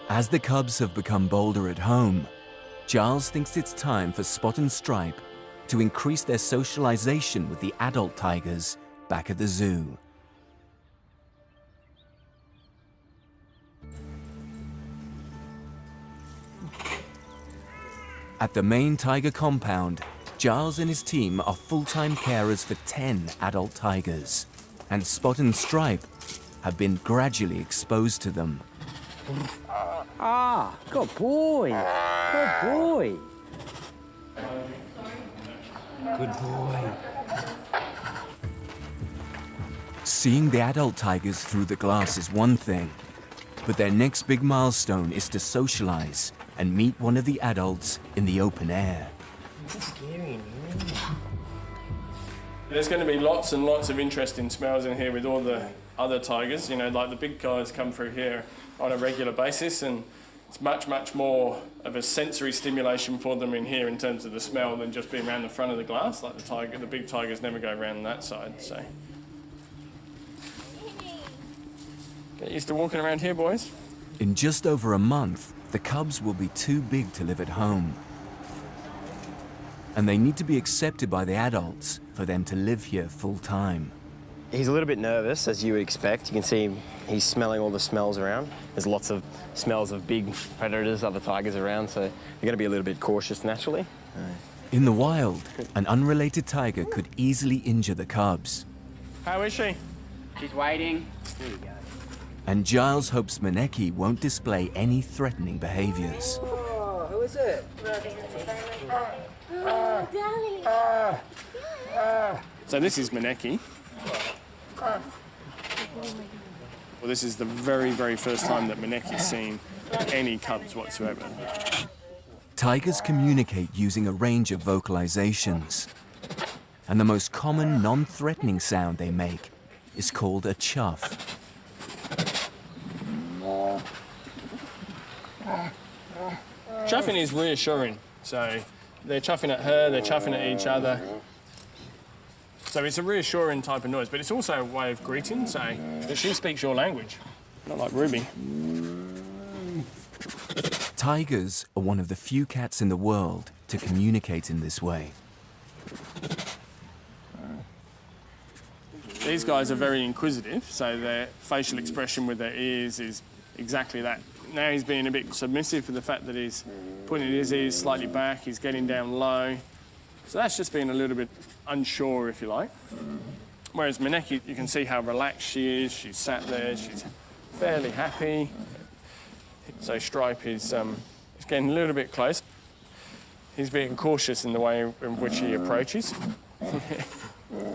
As the cubs have become bolder at home, Giles thinks it's time for Spot and Stripe to increase their socialization with the adult tigers back at the zoo. At the main tiger compound, Giles and his team are full-time carers for 10 adult tigers, and Spot and Stripe have been gradually exposed to them. Ah, good boy. Good boy. Good boy. Seeing the adult tigers through the glass is one thing, but their next big milestone is to socialize and meet one of the adults in the open air. Scary, There's going to be lots and lots of interesting smells in here with all the other tigers. You know, like the big guys come through here on a regular basis, and it's much, much more of a sensory stimulation for them in here in terms of the smell than just being around the front of the glass. Like the big tigers never go around that side, so. Get used to walking around here, boys. In just over a month, the cubs will be too big to live at home. And they need to be accepted by the adults for them to live here full time. He's a little bit nervous, as you would expect. You can see he's smelling all the smells around. There's lots of smells of big predators, other tigers around, so you're going to be a little bit cautious naturally. In the wild, an unrelated tiger could easily injure the cubs. How is she? She's waiting. There you go. And Giles hopes Maneki won't display any threatening behaviors. Oh, who is it? Oh, darling. So this is Maneki. Well, this is the very, very first time that Maneki's seen any cubs whatsoever. Tigers communicate using a range of vocalizations. And the most common non-threatening sound they make is called a chuff. Chuffing is reassuring. So they're chuffing at her, they're chuffing at each other. So it's a reassuring type of noise, but it's also a way of greeting, so that she speaks your language, not like Ruby. Tigers are one of the few cats in the world to communicate in this way. These guys are very inquisitive, so their facial expression with their ears is exactly that. Now he's being a bit submissive for the fact that he's putting his ears slightly back, he's getting down low. So that's just being a little bit unsure, if you like. Whereas Maneki, you can see how relaxed she is. She's sat there, she's fairly happy. So Stripe is getting a little bit close. He's being cautious in the way in which he approaches.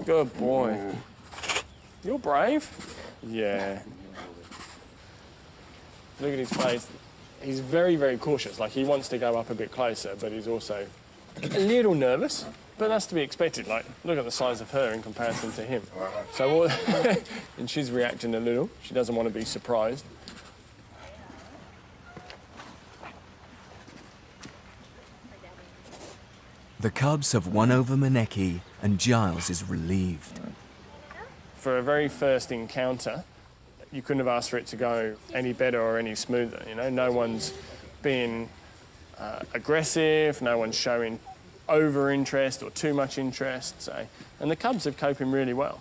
Good boy. You're brave. Yeah. Look at his face. He's very, very cautious. Like, he wants to go up a bit closer, but he's also a little nervous. But that's to be expected. Like, look at the size of her in comparison to him. So, and she's reacting a little. She doesn't want to be surprised. The cubs have won over Maneki, and Giles is relieved. For a very first encounter, you couldn't have asked for it to go any better or any smoother. You know, no one's being aggressive, no one's showing over interest or too much interest. So, and the cubs are coping really well.